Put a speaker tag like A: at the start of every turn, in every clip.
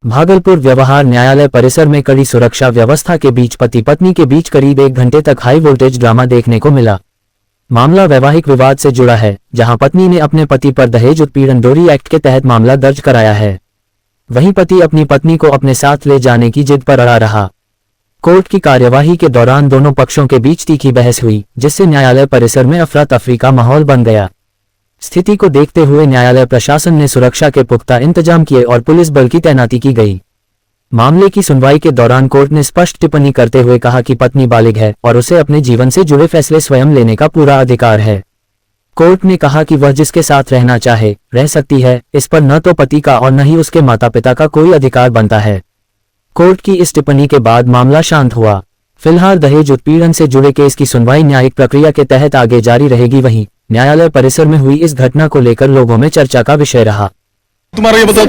A: भागलपुर व्यवहार न्यायालय परिसर में कड़ी सुरक्षा व्यवस्था के बीच पति पत्नी के बीच करीब 1 घंटे तक हाई वोल्टेज ड्रामा देखने को मिला। मामला वैवाहिक विवाद से जुड़ा है, जहां पत्नी ने अपने पति पर दहेज उत्पीड़न डोरी एक्ट के तहत मामला दर्ज कराया है। वहीं पति अपनी पत्नी को अपने साथ ले जाने की जिद पर अड़ा रहा। कोर्ट की कार्यवाही के दौरान दोनों पक्षों के बीच तीखी बहस हुई, जिससे न्यायालय परिसर में अफरा तफरी का माहौल बन गया। स्थिति को देखते हुए न्यायालय प्रशासन ने सुरक्षा के पुख्ता इंतजाम किए और पुलिस बल की तैनाती की गई। मामले की सुनवाई के दौरान कोर्ट ने स्पष्ट टिप्पणी करते हुए कहा कि पत्नी बालिग है और उसे अपने जीवन से जुड़े फैसले स्वयं लेने का पूरा अधिकार है। कोर्ट ने कहा कि वह जिसके साथ रहना चाहे रह सकती है, इस पर न तो पति का और न ही उसके माता पिता का कोई अधिकार बनता है। कोर्ट की इस टिप्पणी के बाद मामला शांत हुआ। फिलहाल दहेज उत्पीड़न से जुड़े केस की सुनवाई न्यायिक प्रक्रिया के तहत आगे जारी रहेगी। वहीं न्यायालय परिसर में हुई इस घटना को लेकर लोगों में चर्चा का विषय रहा।
B: तुम्हारा ये बताओ,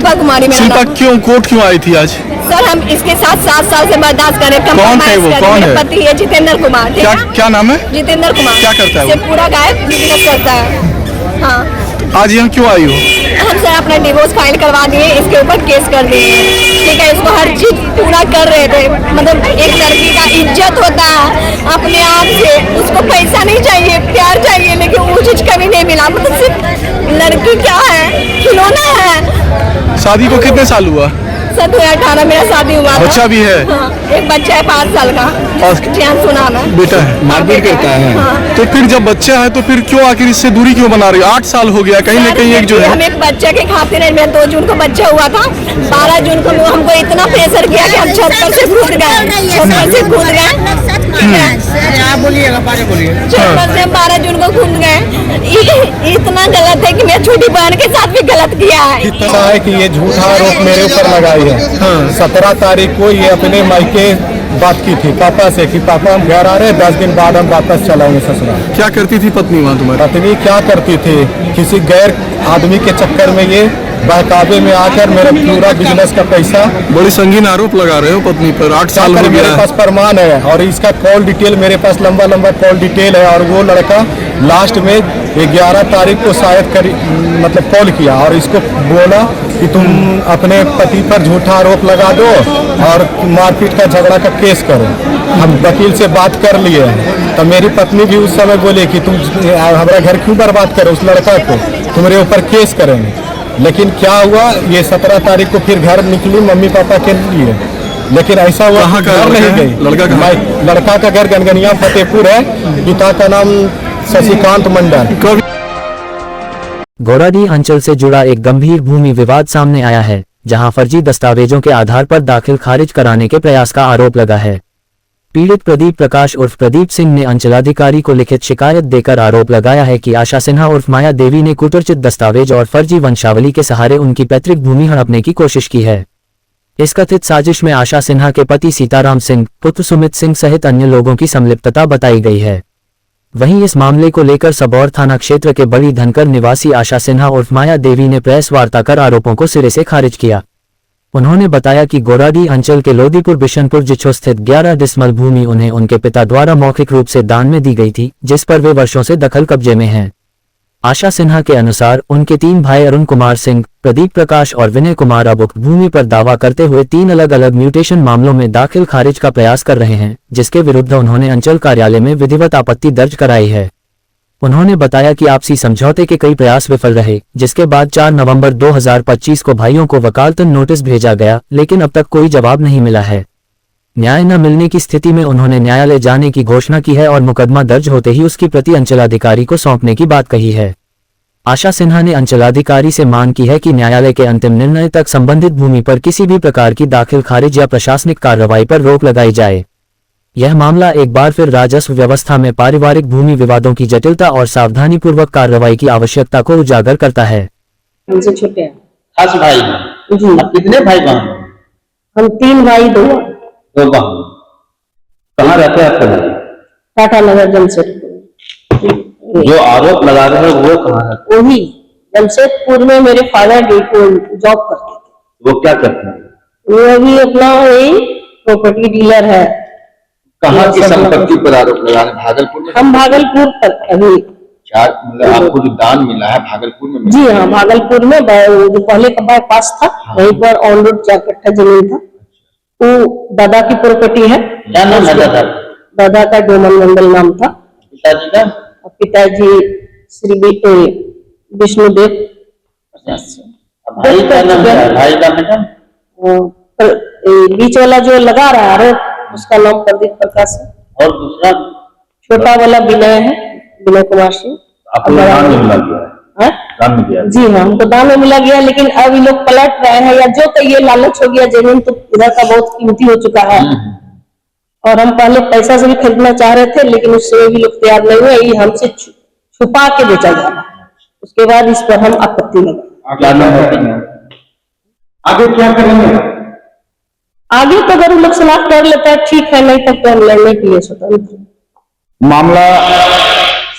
B: शिल्पा क्यों कोर्ट क्यों आई थी आज?
C: सर, हम इसके साथ 7 साल से बर्दाश्त कर रहे हैं।
B: कौन है वो? कौन है?
C: पति है जितेंद्र कुमार।
B: क्या नाम है?
C: जितेंद्र कुमार।
B: क्या करता है वो?
C: पूरा गायब बिजनेस करता है। हाँ।
B: आज यहाँ क्यों आई हो?
C: हम सर अपना डिवोर्स फाइल करवा दिए, इसके ऊपर केस कर दिए। ठीक है, इसको हर चीज पूरा कर रहे थे। मतलब एक लड़की का इज्जत होता है अपने आप से, उसको पैसा नहीं चाहिए, प्यार चाहिए, लेकिन वो चीज कभी नहीं मिला। मतलब सिर्फ लड़की क्या है, खिलौना है।
B: शादी को कितने साल हुआ?
C: सर 2018 मेरा शादी हुआ था।
B: बच्चा भी है?
C: हाँ, एक बच्चा है 5 साल का। सुना ना,
B: बेटा है, मारपीट करता है।
C: हाँ।
B: तो फिर जब बच्चा है तो फिर क्यों आखिर इससे दूरी क्यों बना रही हो? 8 साल हो गया, कहीं ना कहीं एक जो है।
C: हम एक बच्चे के खातिर, मेरा 2 जून को बच्चा हुआ था। 12 जून को हमको इतना प्रेशर किया कि हम छत पर से कूद गए। छत पर से कूद गए। छत पर से 12 जून को कूद गए। इतना गलत है कि मेरी छोटी बहन के साथ भी गलत किया है।
D: इतना है कि ये झूठा आरोप मेरे ऊपर लगाई है। 17 तारीख को ये अपने मायके बात की थी पापा से कि पापा हम घर आ रहे हैं, 10 दिन बाद हम वापस चलाएंगे ससुराल।
B: क्या करती थी पत्नी वहाँ तुम्हारी?
D: पत्नी क्या करती थी, किसी गैर आदमी के चक्कर में ये बहकावे में आकर मेरा पूरा बिजनेस का पैसा।
B: बड़ी संगीन आरोप लगा रहे हो पत्नी पर। 8 साल हो गया।
D: मेरे पास प्रमाण है और इसका कॉल डिटेल मेरे पास लंबा कॉल डिटेल है। और वो लड़का लास्ट में 11 तारीख को शायद मतलब कॉल किया और इसको बोला कि तुम अपने पति पर झूठा आरोप लगा दो और मारपीट का झगड़ा का केस करो। हम वकील से बात कर लिए हैं। तो मेरी पत्नी भी उस समय बोले कि तुम हमारा घर क्यों बर्बाद करो, उस लड़का को तुम्हारे ऊपर केस करेंगे। लेकिन क्या हुआ, ये 17 तारीख को फिर घर निकली मम्मी पापा के लिए। लेकिन ऐसा हुआ घर नहीं गई। लड़का का घर गनगनिया फतेहपुर है, पिता का नाम शशिकांत मंडल।
A: गोराडीह अंचल से जुड़ा एक गंभीर भूमि विवाद सामने आया है, जहां फर्जी दस्तावेजों के आधार पर दाखिल खारिज कराने के प्रयास का आरोप लगा है। पीड़ित प्रदीप प्रकाश उर्फ प्रदीप सिंह ने अंचलाधिकारी को लिखित शिकायत देकर आरोप लगाया है कि आशा सिन्हा उर्फ माया देवी ने कुटुरचित दस्तावेज और फर्जी वंशावली के सहारे उनकी पैतृक भूमि हड़पने की कोशिश की है। इस कथित साजिश में आशा सिन्हा के पति सीताराम सिंह, पुत्र सुमित सिंह सहित अन्य लोगों की संलिप्तता बताई गई है। वहीं इस मामले को लेकर सबौर थाना क्षेत्र के बड़ी धनकर निवासी आशा सिन्हा उर्फ माया देवी ने प्रेस वार्ता कर आरोपों को सिरे से खारिज किया। उन्होंने बताया कि गोराडीह अंचल के लोदीपुर बिशनपुर जिछो स्थित 11 डिसमल भूमि उन्हें उनके पिता द्वारा मौखिक रूप से दान में दी गई थी, जिस पर वे वर्षों से दखल कब्जे में हैं। आशा सिन्हा के अनुसार उनके 3 भाई अरुण कुमार सिंह, प्रदीप प्रकाश और विनय कुमार अब उक्त भूमि पर दावा करते हुए 3 अलग अलग म्यूटेशन मामलों में दाखिल खारिज का प्रयास कर रहे हैं, जिसके विरुद्ध उन्होंने अंचल कार्यालय में विधिवत आपत्ति दर्ज कराई है। उन्होंने बताया कि आपसी समझौते के कई प्रयास विफल रहे, जिसके बाद 4 नवंबर 2025 को भाइयों को वकालतन नोटिस भेजा गया, लेकिन अब तक कोई जवाब नहीं मिला है। न्याय न मिलने की स्थिति में उन्होंने न्यायालय जाने की घोषणा की है और मुकदमा दर्ज होते ही उसकी प्रति अंचलाधिकारी को सौंपने की बात कही है। आशा सिन्हा ने अंचलाधिकारी से मांग की है कि न्यायालय के अंतिम निर्णय तक संबंधित भूमि पर किसी भी प्रकार की दाखिल खारिज या प्रशासनिक कार्रवाई पर रोक लगाई जाए। यह मामला एक बार फिर राजस्व व्यवस्था में पारिवारिक भूमि विवादों की जटिलता और सावधानीपूर्वक कार्रवाई की आवश्यकता को उजागर करता है।
E: हमसे छोटे हैं।
F: 10 भाई जी। अब कितने भाई बहन?
E: हम 3 भाई 2
F: बहन। कहाँ रहते हैं आपके भाई?
E: टाटा नगर जमशेदपुर।
F: जो आरोप लगा रहे हैं वो कहाँ रहते हैं?
E: वही जमशेदपुर में मेरे फादर जॉब करते थे।
F: वो क्या करते हैं?
E: वो अभी अपना प्रॉपर्टी डीलर है।
F: कहाँ की संपत्ति पर आरोप लगा रहे हैं? भागलपुर में?
E: हम भागलपुर पर अभी
F: चार मतलब आपको जो दान मिला है भागलपुर में
E: जी हाँ, भागलपुर में जो पहले का बाईपास था, वहीं पर ऑन रोड 4 कट्ठा जमीन था। वो दादा की प्रॉपर्टी है।
F: क्या नाम है दादा?
E: दादा का डोमन मंडल नाम था।
F: पिताजी का?
E: पिताजी श्री विष्णुदेव।
F: भाई का नाम क्या है? भाई का बेटा?
E: बीच वाला जो लगा रहा है उसका नाम प्रदीप प्रकाश है।
F: और दूसरा?
E: छोटा वाला विनय है, विनय कुमार सिंह।
F: आपको दान में मिला गया है? दान में दिया?
E: जी हाँ, हमको दान में मिला गया, लेकिन अब ये लोग पलट रहे हैं, या जो तो ये लालच हो गया, जमीन तो इधर का बहुत कीमती हो चुका है। और हम पहले पैसा से भी खरीदना चाह रहे थे, लेकिन उससे भी लोग तैयार नहीं हुए। ये हमसे छुपा के बेचा जा रहा है। उसके बाद इस पर हम आपत्ति लगा।
F: आगे क्या करेंगे?
E: आगे तो अगर वो लोग सलाह कर लेता है ठीक है, नहीं तब तो हम लड़ने के लिए स्वतंत्र।
G: मामला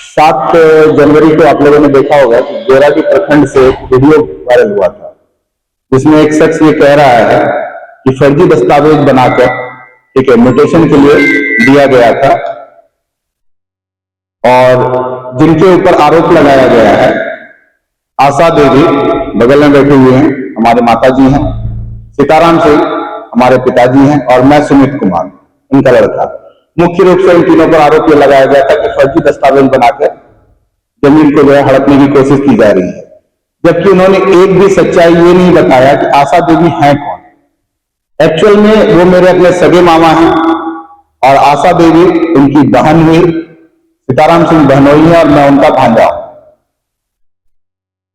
G: 7 जनवरी को आप लोगों ने देखा होगा कि गोराडी प्रखंड से एक वीडियो वायरल हुआ था, जिसमें एक शख्स ये कह रहा है कि फर्जी दस्तावेज बनाकर, ठीक है, म्यूटेशन के लिए दिया गया था। और जिनके ऊपर आरोप लगाया गया है, आशा देवी बगल में बैठे हुए हैं, हमारे माता जी हैं, सीताराम सिंह हमारे पिताजी हैं, और मैं सुमित कुमार इनका लड़का। मुख्य रूप से इन तीनों पर आरोप ये लगाया गया था कि फर्जी दस्तावेज बनाकर जमीन को जो है हड़पने की कोशिश की जा रही है, जबकि उन्होंने एक भी सच्चाई ये नहीं बताया कि आशा देवी हैं कौन। एक्चुअल में वो मेरे अपने सगे मामा हैं, और आशा देवी उनकी बहन हुई, सीताराम सिंह बहनोई है, और मैं उनका भांजा हूं।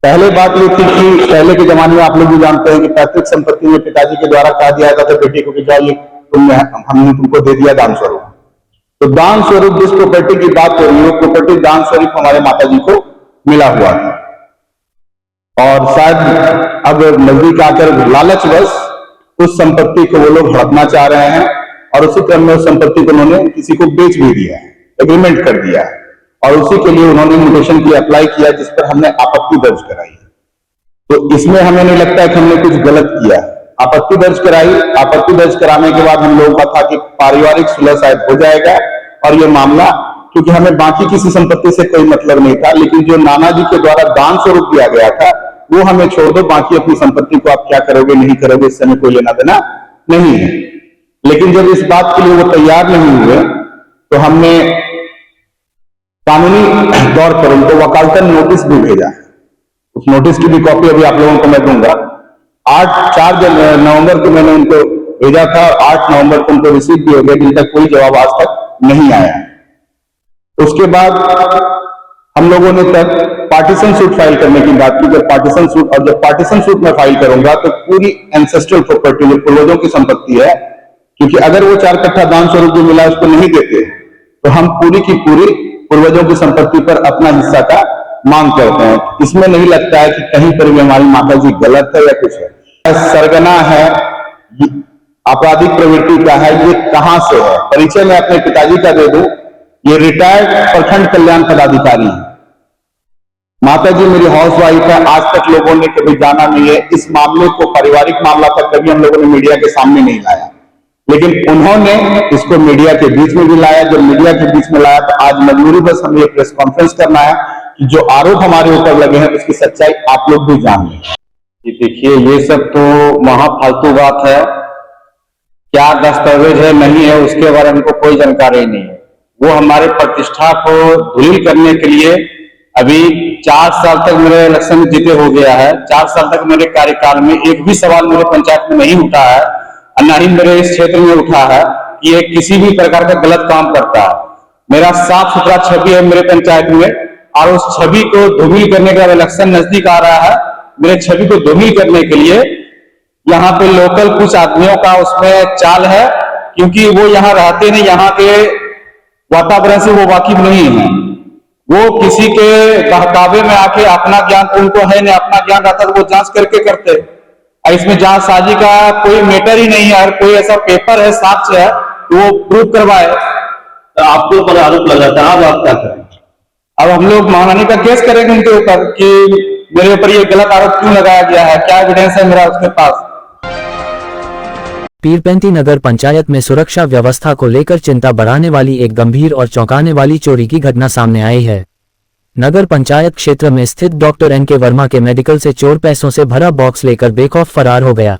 G: पहले बात ये थी कि पहले के जमाने में आप लोग भी जानते हैं कि पैतृक संपत्ति में पिताजी के द्वारा कहा दिया जाता था बेटी को कि जाओ ये हमने तुमको दे दिया दान स्वरूप। तो दान स्वरूप जिस प्रॉपर्टी की बात हो रही है, वो प्रॉपर्टी दान स्वरूप हमारे माता जी को मिला हुआ था। और शायद अब नजदीक आकर लालचवश उस संपत्ति को वो लोग हड़पना चाह रहे हैं, और उसी क्रम में उस संपत्ति को उन्होंने किसी को बेच भी दिया है, एग्रीमेंट कर दिया है, और उसी के लिए उन्होंने म्यूटेशन की अप्लाई किया, जिस पर हमने आपत्ति दर्ज कराई है। तो इसमें हमें नहीं लगता है कि हमने कुछ गलत किया। आपत्ति दर्ज कराई, आपत्ति दर्ज कराने के बाद हम लोगों का था कि पारिवारिक सुलह शायद हो जाएगा, और ये मामला, क्योंकि हमें बाकी किसी संपत्ति से कोई मतलब नहीं था, लेकिन जो नाना जी के द्वारा दान स्वरूप दिया गया था वो हमें छोड़ दो, बाकी अपनी संपत्ति को आप क्या करोगे नहीं करोगे इससे हमें कोई लेना देना नहीं है। लेकिन जब इस बात के लिए वो तैयार नहीं हुए, तो हमने कानूनी तौर पर उनको वकालतन नोटिस भी भेजा। उस नोटिस की भी कॉपी अभी आप लोगों को मैं दूंगा। 4 नवंबर को मैंने उनको भेजा था, और 8 नवंबर को उनको रिसीव भी हो गया, जिन तक कोई जवाब आज तक नहीं आया। उसके बाद हम लोगों ने तक पार्टीशन सूट फाइल करने की बात की। जब पार्टीशन सूट, और जब पार्टीशन सूट में फाइल करूंगा तो पूरी एंसेस्ट्रल प्रॉपर्टी जो पूर्वजों की संपत्ति है, क्योंकि अगर वो 4 कट्ठा दान स्वरूप जो मिला उसको नहीं देते, तो हम पूरी की पूरी पूर्वजों की संपत्ति पर अपना हिस्सा का मांग करते हैं। इसमें नहीं लगता है कि कहीं पर भी हमारी माता जी गलत है या कुछ है। सरगना है, आपराधिक प्रवृत्ति का है, ये कहां से है? परिचय मैं अपने पिताजी का दे दूं, ये रिटायर्ड प्रखंड कल्याण पदाधिकारी है। माता जी मेरी हाउस वाइफ है। आज तक लोगों ने कभी जाना नहीं है इस मामले को, पारिवारिक मामला तक कभी हम लोगों ने मीडिया के सामने नहीं लाया, लेकिन उन्होंने इसको मीडिया के बीच में भी लाया। जब मीडिया के बीच में लाया तो आज मजबूरी बस हमें ये प्रेस कॉन्फ्रेंस करना है कि जो आरोप हमारे ऊपर लगे हैं उसकी सच्चाई आप लोग भी जान लें।
D: देखिए, ये सब तो महा फालतू बात है। क्या दस्तावेज है नहीं है उसके बारे में हमको कोई जानकारी नहीं है। वो हमारे प्रतिष्ठा को धूलिल करने के लिए अभी 4 साल तक मेरे इलेक्शन जीते हो गया है। 4 साल तक मेरे कार्यकाल में एक भी सवाल मेरे पंचायत में नहीं उठा है, और न ही मेरे इस क्षेत्र में उठा है कि ये किसी भी प्रकार का गलत काम करता है। मेरा साफ सुथरा छवि है मेरे पंचायत में, और उस छवि को धूमिल करने का इलेक्शन नजदीक आ रहा है। मेरे छवि को धूमिल करने के लिए यहाँ पे लोकल कुछ आदमियों का उसमें चाल है, क्योंकि वो यहाँ रहते नहीं, यहाँ के वातावरण से वो वाकिफ नहीं है। वो किसी के बहकावे में आके अपना ज्ञान तो उनको है नहीं, अपना ज्ञान रहता तो वो जांच करके करते। इसमें जांचसाजी का कोई मैटर ही नहीं है। अगर कोई ऐसा पेपर है, साक्ष्य है, तो वो प्रूव करवाए।
F: तो आपके ऊपर आरोप लगाता है, अब आप क्या करें?
D: अब हम लोग महारानी का केस करेंगे उनके ऊपर कि मेरे ऊपर ये गलत आरोप क्यों लगाया गया है, क्या एविडेंस है मेरा उसके पास।
A: पीरपेंती नगर पंचायत में सुरक्षा व्यवस्था को लेकर चिंता बढ़ाने वाली एक गंभीर और चौंकाने वाली चोरी की घटना सामने आई है। नगर पंचायत क्षेत्र में स्थित डॉक्टर एन.के. वर्मा के मेडिकल से चोर पैसों से भरा बॉक्स लेकर बेखौफ फरार हो गया।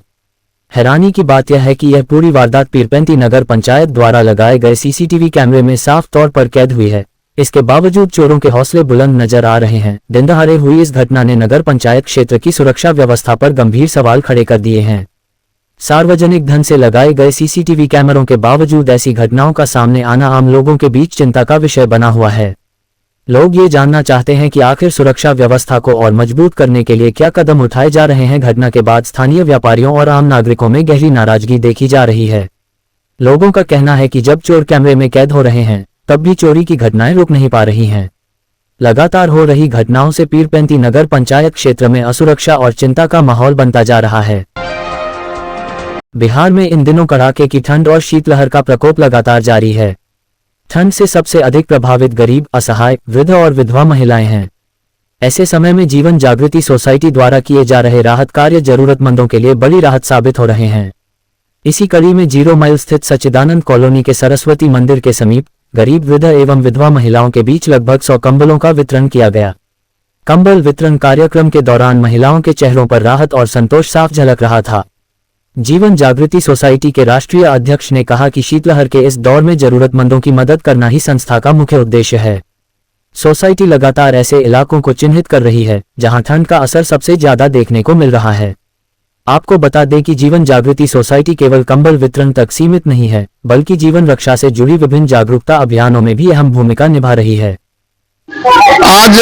A: हैरानी की बात यह है कि यह पूरी वारदात पीरपेंती नगर पंचायत द्वारा लगाए गए सीसीटीवी कैमरे में साफ तौर पर कैद हुई है। इसके बावजूद चोरों के हौसले बुलंद नजर आ रहे हैं। दिन दहाड़े हुई इस घटना ने नगर पंचायत क्षेत्र की सुरक्षा व्यवस्था पर गंभीर सवाल खड़े कर दिए हैं। सार्वजनिक धन से लगाए गए सीसीटीवी कैमरों के बावजूद ऐसी घटनाओं का सामने आना आम लोगों के बीच चिंता का विषय बना हुआ है। लोग ये जानना चाहते हैं कि आखिर सुरक्षा व्यवस्था को और मजबूत करने के लिए क्या कदम उठाए जा रहे हैं। घटना के बाद स्थानीय व्यापारियों और आम नागरिकों में गहरी नाराजगी देखी जा रही है। लोगों का कहना है कि जब चोर कैमरे में कैद हो रहे हैं तब भी चोरी की घटनाएं रुक नहीं पा रही हैं। लगातार हो रही घटनाओं से पीरपेंती नगर पंचायत क्षेत्र में असुरक्षा और चिंता का माहौल बनता जा रहा है। बिहार में इन दिनों कड़ाके की ठंड और शीतलहर का प्रकोप लगातार जारी है। ठंड से सबसे अधिक प्रभावित गरीब, असहाय, वृद्ध और विधवा महिलाएं हैं। ऐसे समय में जीवन जागृति सोसाइटी द्वारा किए जा रहे राहत कार्य जरूरतमंदों के लिए बड़ी राहत साबित हो रहे हैं। इसी कड़ी में 0 माइल स्थित सच्चिदानंद कॉलोनी के सरस्वती मंदिर के समीप गरीब, वृद्ध एवं विधवा महिलाओं के बीच लगभग 100 कंबलों का वितरण किया गया। कंबल वितरण कार्यक्रम के दौरान महिलाओं के चेहरों पर राहत और संतोष साफ झलक रहा था। जीवन जागृति सोसाइटी के राष्ट्रीय अध्यक्ष ने कहा कि शीतलहर के इस दौर में जरूरतमंदों की मदद करना ही संस्था का मुख्य उद्देश्य है। सोसाइटी लगातार ऐसे इलाकों को चिन्हित कर रही है जहां ठंड का असर सबसे ज्यादा देखने को मिल रहा है। आपको बता दें कि जीवन जागृति सोसाइटी केवल कंबल वितरण तक सीमित नहीं है, बल्कि जीवन रक्षा से जुड़ी विभिन्न जागरूकता अभियानों में भी अहम भूमिका निभा रही है।
H: आज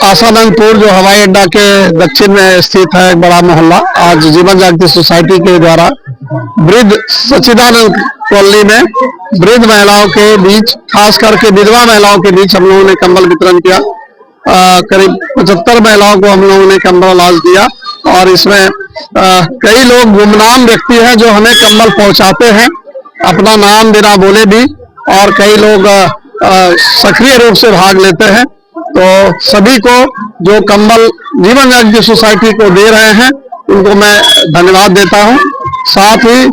H: आसानंदपुर जो हवाई अड्डा के दक्षिण में स्थित है एक बड़ा मोहल्ला, आज जीवन जागृति सोसाइटी के द्वारा वृद्ध सच्चिदानंद कॉलोनी में वृद्ध महिलाओं के बीच, खास करके विधवा महिलाओं के बीच हम लोगों ने कंबल वितरण किया। करीब 75 महिलाओं को हम लोगों ने कंबल आज दिया और इसमें कई लोग गुमनाम व्यक्ति हैं जो हमें कंबल पहुंचाते हैं अपना नाम बिना बोले भी, और कई लोग सक्रिय रूप से भाग लेते हैं। तो सभी को जो कंबल जीवन जागृति सोसाइटी को दे रहे हैं उनको मैं धन्यवाद देता हूं। साथ ही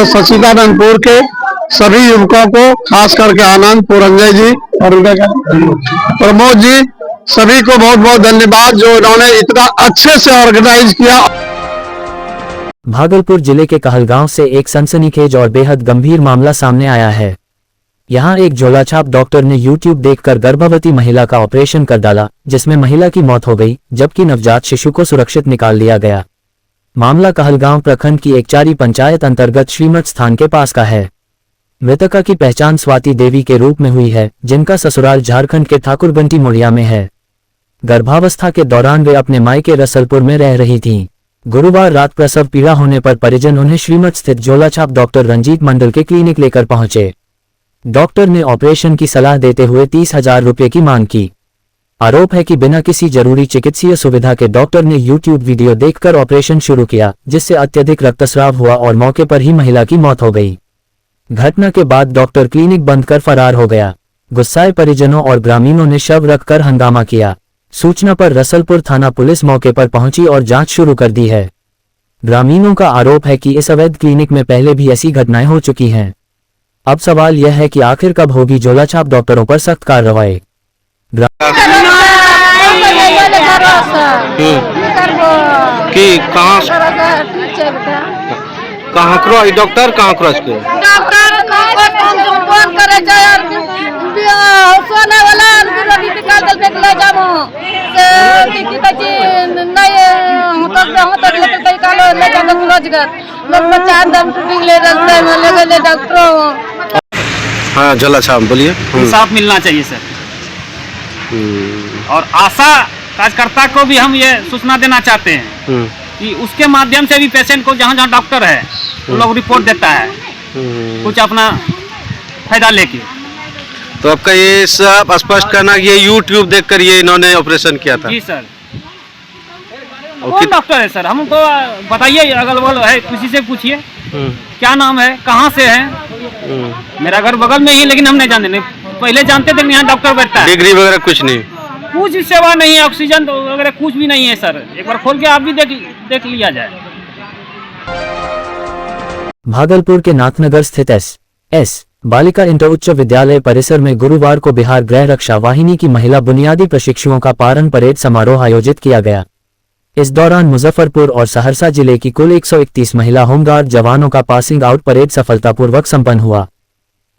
H: सच्चिदानंदपुर के सभी युवकों को, खास करके आनंद, पुरंजय जी और प्रमोद जी, सभी को बहुत बहुत धन्यवाद जो इन्होंने इतना अच्छे से ऑर्गेनाइज किया।
A: भागलपुर जिले के कहलगांव से एक सनसनीखेज और बेहद गंभीर मामला सामने आया है। यहां एक झोलाछाप डॉक्टर ने YouTube देखकर गर्भवती महिला का ऑपरेशन कर डाला, जिसमें महिला की मौत हो गई, जबकि नवजात शिशु को सुरक्षित निकाल लिया गया। मामला कहलगांव प्रखंड की एकचारी पंचायत अंतर्गत श्रीमठ स्थान के पास का है। मृतका की पहचान स्वाति देवी के रूप में हुई है, जिनका ससुराल झारखंड के ठाकुरबंटी मोड़िया में है। गर्भावस्था के दौरान वे अपने मायके रसलपुर में रह रही थीं। गुरुवार रात प्रसव पीड़ा होने पर परिजन उन्हें श्रीमठ स्थित झोलाछाप डॉक्टर रंजीत मंडल के क्लिनिक लेकर पहुंचे। डॉक्टर ने ऑपरेशन की सलाह देते हुए 30,000 रुपये की मांग की। आरोप है कि बिना किसी जरूरी चिकित्सीय सुविधा के डॉक्टर ने YouTube वीडियो देखकर ऑपरेशन शुरू किया, जिससे अत्यधिक रक्तस्राव हुआ और मौके पर ही महिला की मौत हो गई। घटना के बाद डॉक्टर क्लिनिक बंद कर फरार हो गया। गुस्साए परिजनों और ग्रामीणों ने शव रखकर हंगामा किया। सूचना पर रसलपुर थाना पुलिस मौके पर पहुंची और जांच शुरू कर दी है। ग्रामीणों का आरोप है कि इस अवैध क्लिनिक में पहले भी ऐसी घटनाएं हो चुकी हैं। अब सवाल यह है कि आखिर कब होगी झोलाछाप डॉक्टरों पर सख्त कार्रवाई।
F: डॉक्टर कहाँ क्रॉस के
C: सोने वाला निकाल दल पे ले जामो से की बची नहीं होता कई कालो ले जाके रोजगार लोग बच्चा दम ले रास्ते में ले गए डॉक्टरों।
F: हाँ झोलाछाप बोलिए।
I: इंसाफ मिलना चाहिए सर। और आशा कार्यकर्ता को भी हम ये सूचना देना चाहते हैं कि उसके माध्यम से भी पेशेंट को जहाँ जहाँ डॉक्टर है वो लोग रिपोर्ट देता है कुछ अपना फायदा लेके।
F: तो आपका ये सब स्पष्ट करना ये YouTube देखकर ये इन्होंने ऑपरेशन किया था।
I: जी सर। कौन डॉक्टर है सर हमको बताइए, अगल बगल है किसी से पूछिए क्या नाम है, कहाँ से है। मेरा घर बगल में ही, लेकिन हम नहीं जानते, नहीं पहले जानते थे यहाँ डॉक्टर बैठता है।
F: डिग्री वगैरह कुछ नहीं,
I: कुछ भी सेवा नहीं है, ऑक्सीजन वगैरह कुछ भी नहीं है सर। एक बार खोल के आप भी देख लिया जाए।
A: भागलपुर के नाथनगर स्थित एस बालिका इंटर उच्च विद्यालय परिसर में गुरुवार को बिहार गृह रक्षा वाहिनी की महिला बुनियादी प्रशिक्षुओं का पारण परेड समारोह आयोजित किया गया। इस दौरान मुजफ्फरपुर और सहरसा जिले की कुल 131 महिला होमगार्ड जवानों का पासिंग आउट परेड सफलतापूर्वक संपन्न हुआ।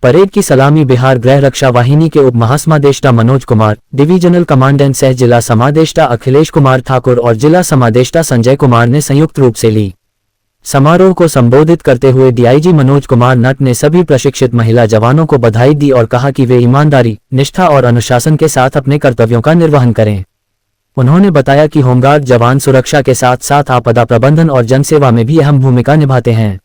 A: परेड की सलामी बिहार गृह रक्षा वाहिनी के उप महासमादेष्टा मनोज कुमार, डिवीजनल कमांडेंट सह जिला समादेष्टा अखिलेश कुमार ठाकुर और जिला समादेष्टा संजय कुमार ने संयुक्त रूप से ली। समारोह को संबोधित करते हुए डीआईजी मनोज कुमार नट ने सभी प्रशिक्षित महिला जवानों को बधाई दी और कहा कि वे ईमानदारी, निष्ठा और अनुशासन के साथ अपने कर्तव्यों का निर्वहन करें। उन्होंने बताया कि होमगार्ड जवान सुरक्षा के साथ साथ आपदा प्रबंधन और जनसेवा में भी अहम भूमिका निभाते हैं।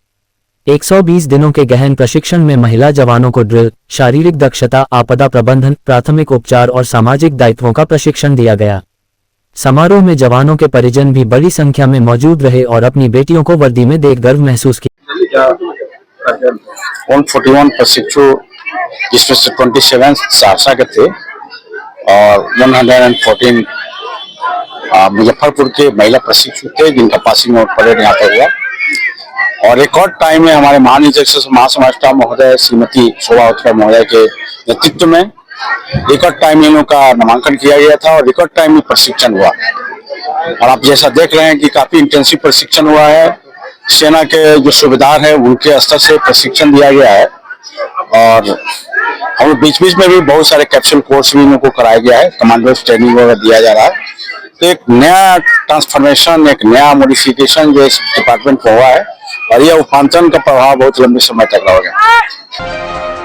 A: 120 दिनों के गहन प्रशिक्षण में महिला जवानों को ड्रिल, शारीरिक दक्षता, आपदा प्रबंधन, प्राथमिक उपचार और सामाजिक दायित्वों का प्रशिक्षण दिया गया। समारोह में जवानों के परिजन भी बड़ी संख्या में मौजूद रहे और अपनी बेटियों को वर्दी में देख गर्व महसूस किया।
G: 141 प्रशिक्षु जिसमें से 27 सहरसा के थे और 114 मुजफ्फरपुर के महिला प्रशिक्षु थे जिनका पासिंग आउट परेड यहाँ पर हुआ। और रिकॉर्ड टाइम में हमारे महानिदेशक महासमादेष्टा महोदय श्रीमती शोभा उत्कल महोदय के नेतृत्व में रिकॉर्ड टाइम इन लोगों का नामांकन किया गया था और रिकॉर्ड टाइम में प्रशिक्षण हुआ। और आप जैसा देख रहे हैं कि काफी इंटेंसिव प्रशिक्षण हुआ है। सेना के जो सूबेदार है उनके स्तर से प्रशिक्षण दिया गया है और हम बीच बीच में भी बहुत सारे कैप्सूल कोर्स भी इन लोगों को कराया गया है। कमांडर्स ट्रेनिंग वगैरह दिया जा रहा है। तो एक नया ट्रांसफॉर्मेशन, एक नया मॉडिफिकेशन जो इस डिपार्टमेंट को हुआ है और यह उपांतरण का प्रभाव बहुत लंबे समय तक रहेगा।